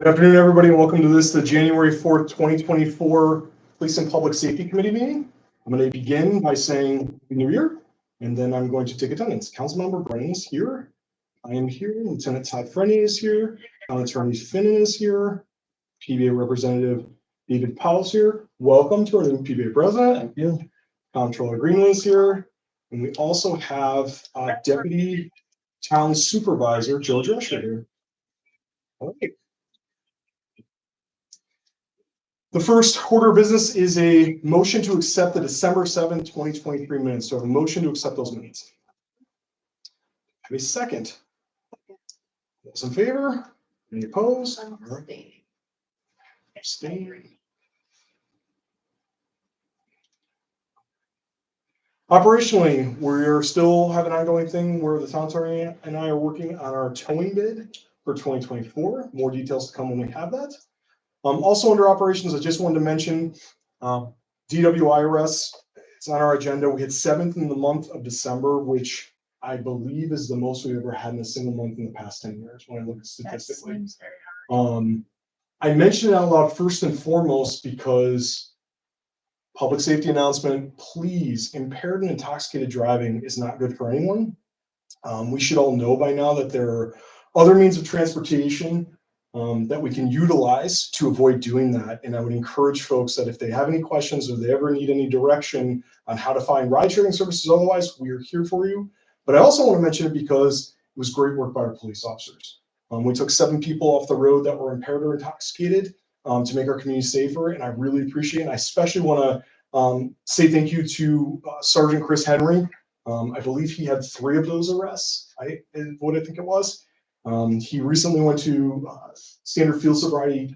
Good afternoon, everybody, and welcome to the January 4th, 2024 Police and Public Safety Committee meeting. I'm going to begin by saying Happy New Year, and then I'm going to take attendance. Councilmember Brennan is here. I am here. Lieutenant Todd Frenney is here. Town Attorney Finnan is here. PBA Representative David Powell is here. Welcome to our new PBA President. Thank you. Comptroller Greenway is here. And we also have Deputy Town Supervisor Joe Drescher here. All right. The first order of business is a motion to accept the December 7th, 2023 minutes. So I have a motion to accept those minutes. Have a second. Those in favor? Any opposed? Abstain. Operationally, we're still have an ongoing thing where the town attorney and I are working on our towing bid for 2024. More details to come when we have that. Also under operations, I just wanted to mention DWIRS. It's on our agenda. We hit 7th in the month of December, which I believe is the most we've ever had in a single month in the past 10 years when I look statistically. I mentioned it out loud first and foremost because public safety announcement, please, impaired and intoxicated driving is not good for anyone. We should all know by now that there are other means of transportation that we can utilize to avoid doing that. And I would encourage folks that if they have any questions or they ever need any direction on how to find ride sharing services, otherwise, we are here for you. But I also want to mention it because it was great work by our police officers. We took 7 people off the road that were impaired or intoxicated to make our community safer. And I really appreciate it. And I especially want to say thank you to Sergeant Chris Henry. I believe he had 3 of those arrests, what I think it was. He recently went to standard field sobriety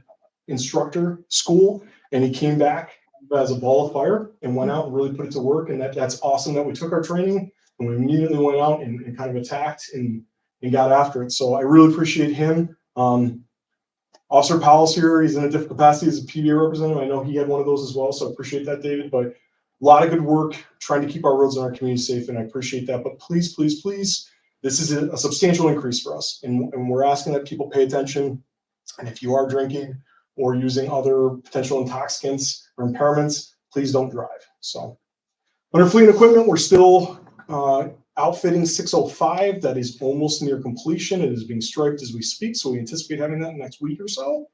instructor school, and he came back as a ball of fire and went out and really put it to work. And that's awesome that we took our training and we immediately went out and kind of attacked and got after it. So I really appreciate him. Officer Powell's here. He's in a different capacity as a PBA representative. I know he had one of those as well, so I appreciate that, David. But a lot of good work trying to keep our roads and our community safe, and I appreciate that. But please, please, please, this is a substantial increase for us, and we're asking that people pay attention. And if you are drinking or using other potential intoxicants or impairments, please don't drive. So under fleet and equipment, we're still outfitting 605. That is almost near completion. It is being striped as we speak, so we anticipate having that next week or so.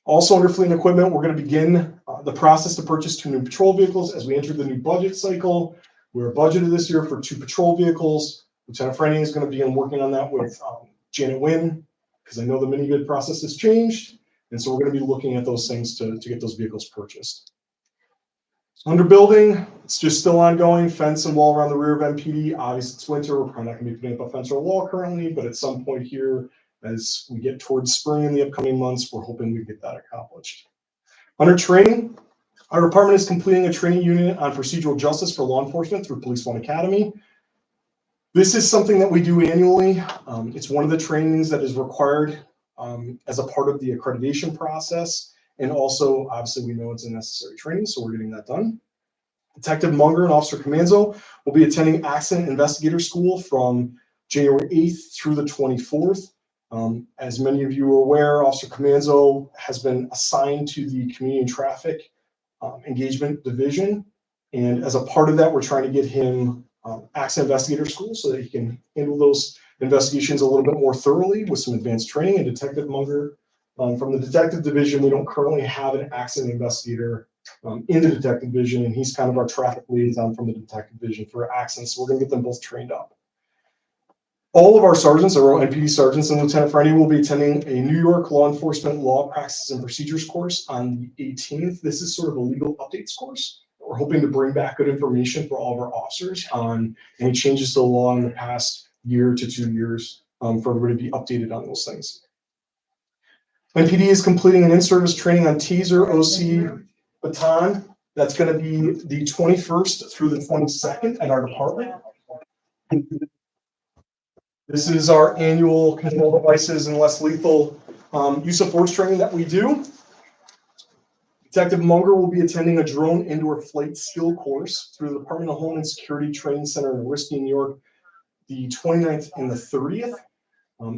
Also under fleet and equipment, we're going to begin the process to purchase 2 new patrol vehicles as we enter the new budget cycle. We're budgeted this year for 2 patrol vehicles. Lieutenant Frenney is going to begin working on that with Janet Wynn, because I know the mini bid process has changed. And so we're going to be looking at those things to get those vehicles purchased. Under building, it's just still ongoing. Fence and wall around the rear of MPD. Obviously, it's winter. We're probably not going to be putting up a fence or a wall currently, but at some point here, as we get towards spring in the upcoming months, we're hoping we get that accomplished. Under training, our department is completing a training unit on procedural justice for law enforcement through Police One Academy. This is something that we do annually. It's one of the trainings that is required as a part of the accreditation process. And also, obviously, we know it's a necessary training, so we're getting that done. Detective Munger and Officer Comanzo will be attending Accident Investigator School from January 8th through the 24th. As many of you are aware, Officer Comanzo has been assigned to the Community and Traffic Engagement Division. And as a part of that, we're trying to get him Accident Investigator School so that he can handle those investigations a little bit more thoroughly with some advanced training. And Detective Munger, from the Detective Division, we don't currently have an accident investigator in the Detective Division, and he's kind of our traffic liaison from the Detective Division for accidents. So we're going to get them both trained up. All of our sergeants, our NPD sergeants, and Lieutenant Frenney will be attending a New York Law Enforcement Law Practices and Procedures course on the 18th. This is sort of a legal updates course. We're hoping to bring back good information for all of our officers on any changes to the law in the past year to 2 years for everybody to be updated on those things. NPD is completing an in-service training on Taser OC baton. That's going to be the 21st through the 22nd at our department. This is our annual control devices and less lethal use of force training that we do. Detective Munger will be attending a drone indoor flight skill course through the Department of Homeland Security Training Center in Whiskey, New York, the 29th and the 30th.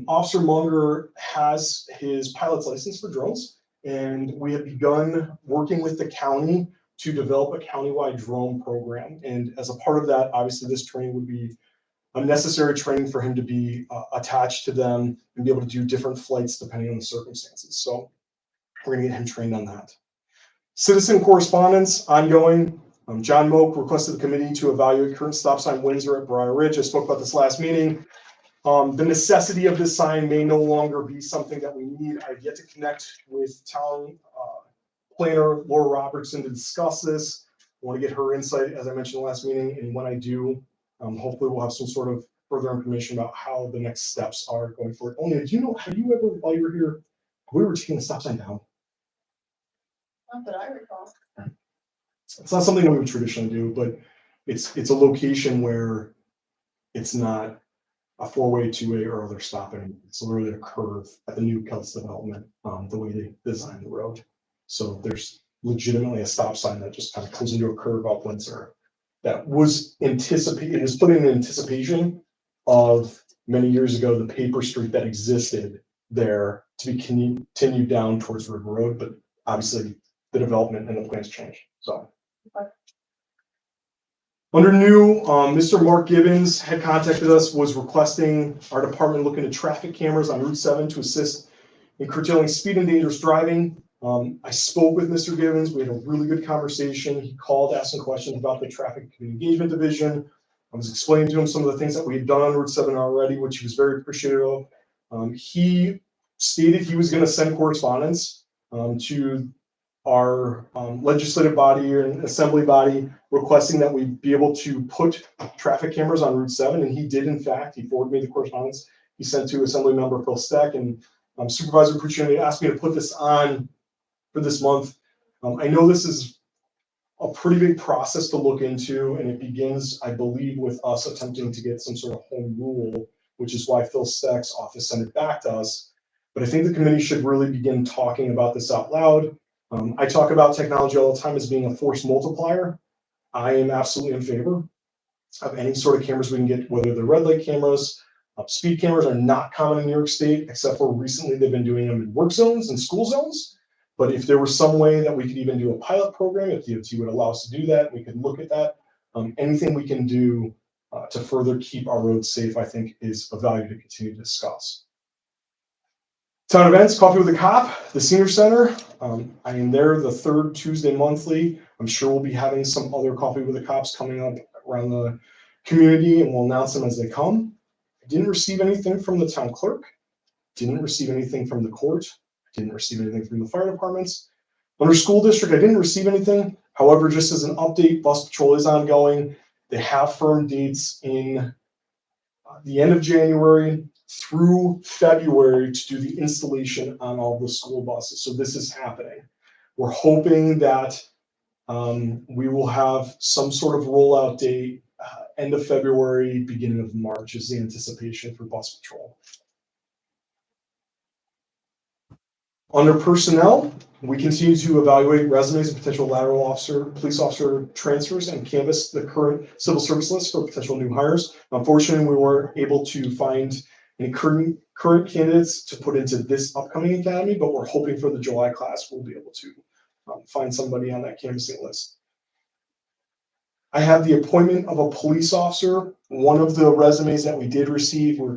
Officer Munger has his pilot's license for drones, and we have begun working with the county to develop a countywide drone program. And as a part of that, obviously this training would be a necessary training for him to be attached to them and be able to do different flights depending on the circumstances. So we're gonna get him trained on that. Citizen correspondence ongoing. John Moak requested the committee to evaluate current stop sign Windsor at Briar Ridge. I spoke about this last meeting. The necessity of this sign may no longer be something that we need. I've yet to connect with town planner Laura Robertson to discuss this. I want to get her insight, as I mentioned in the last meeting, and when I do, hopefully we'll have some sort of further information about how the next steps are going forward. Only, do you know, have you ever, while you were here, we were taking the stop sign down? Not that I recall. It's not something that we would traditionally do, but it's a location where it's not a four-way, two-way, or other stopping. It's literally a curve at the new Kelts development, the way they designed the road. So there's legitimately a stop sign that just kind of comes into a curve up Windsor. That was anticipated, it was put in anticipation of many years ago, the paper street that existed there to be continued down towards River Road, but obviously the development and the plans changed, so. Under new, Mr. Mark Gibbons had contacted us, was requesting our department look into traffic cameras on Route 7 to assist in curtailing speed and dangerous driving. I spoke with Mr. Gibbons. We had a really good conversation. He called, asking questions about the traffic engagement division. I was explaining to him some of the things that we had done on Route 7 already, which he was very appreciative of. He stated he was going to send correspondence to our legislative body and assembly body requesting that we be able to put traffic cameras on Route 7, and he did, in fact. He forwarded me the correspondence he sent to Assembly Member Phil Steck, and Supervisor Puccioni asked me to put this on for this month. I know this is a pretty big process to look into, and it begins, I believe, with us attempting to get some sort of home rule, which is why Phil Steck's office sent it back to us. But I think the committee should really begin talking about this out loud. I talk about technology all the time as being a force multiplier. I am absolutely in favor of any sort of cameras we can get, whether they're red light cameras. Speed cameras are not common in New York State, except for recently they've been doing them in work zones and school zones. But if there was some way that we could even do a pilot program, if DOT would allow us to do that, we could look at that. Anything we can do to further keep our roads safe, I think, is of value to continue to discuss. Town events, Coffee with a Cop, the Senior Center. I am there the third Tuesday monthly. I'm sure we'll be having some other Coffee with the Cops coming up around the community, and we'll announce them as they come. I didn't receive anything from the town clerk. Didn't receive anything from the court. Didn't receive anything from the fire departments. Under school district, I didn't receive anything. However, just as an update, bus patrol is ongoing. They have firm dates in the end of January through February to do the installation on all the school buses. So this is happening. We're hoping that we will have some sort of rollout date end of February, beginning of March is the anticipation for bus patrol. Under personnel, we continue to evaluate resumes of potential lateral officer, police officer transfers and canvass the current civil service list for potential new hires. Unfortunately, we weren't able to find any current candidates to put into this upcoming academy, but we're hoping for the July class we'll be able to find somebody on that canvassing list. I have the appointment of a police officer. One of the resumes that we did receive, we're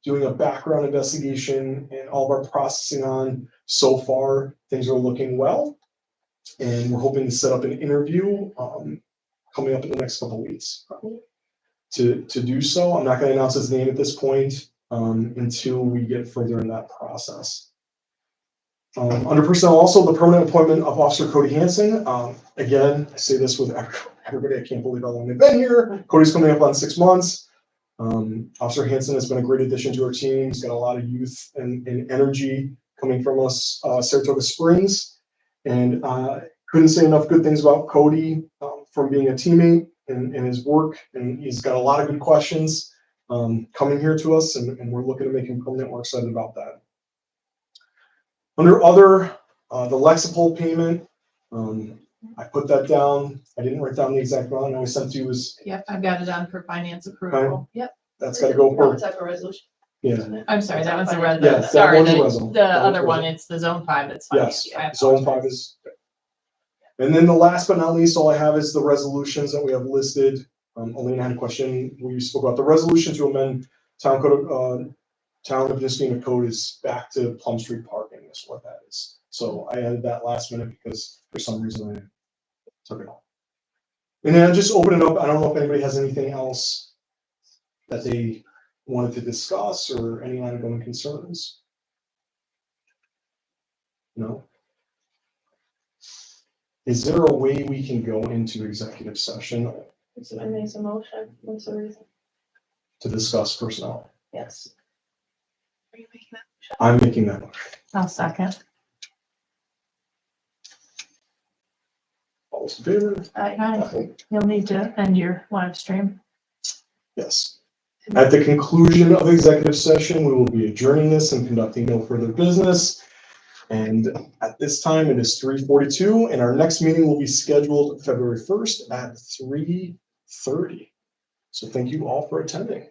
doing a background investigation and all of our processing on. So far, things are looking well, and we're hoping to set up an interview coming up in the next couple of weeks to do so. I'm not going to announce his name at this point until we get further in that process. Under personnel, also the permanent appointment of Officer Cody Hansen. Again, I say this with everybody. I can't believe how long they've been here. Cody's coming up on 6 months. Officer Hansen has been a great addition to our team. He's got a lot of youth and energy coming from us, Saratoga Springs. And couldn't say enough good things about Cody from being a teammate and his work. And he's got a lot of good questions coming here to us, and we're looking to make him permanent. We're excited about that. Under other, the Lexipol payment, I put that down. I didn't write down the exact amount. I sent to you was. Yep, I've got it on for finance approval. Okay. Yep. That's got to go for. Type of resolution. Yeah. isn't it? I'm sorry, that was the Yeah, res, that sorry, one's a the, resol. the That one's other a one, resol. it's the zone 5, that's fine. Yes, I zone apologize. 5 is. And then the last but not least, all I have is the resolutions that we have listed. Elena had a question. We spoke about the resolution to amend town code, town of Nisquina code is back to Plum Street parking is what that is. So I added that last minute because for some reason I took it off. And then I just open it up. I don't know if anybody has anything else that they wanted to discuss or any ongoing concerns. No? Is there a way we can go into executive session If someone makes a motion, what's the reason? to discuss personnel? Yes. Are you making that? I'm making that motion. I'll second. All those in favor? Hi, you'll need to end your live stream. Yes. At the conclusion of executive session, we will be adjourning this and conducting no further business. And at this time, it is 3:42, and our next meeting will be scheduled February 1st at 3:30. So thank you all for attending.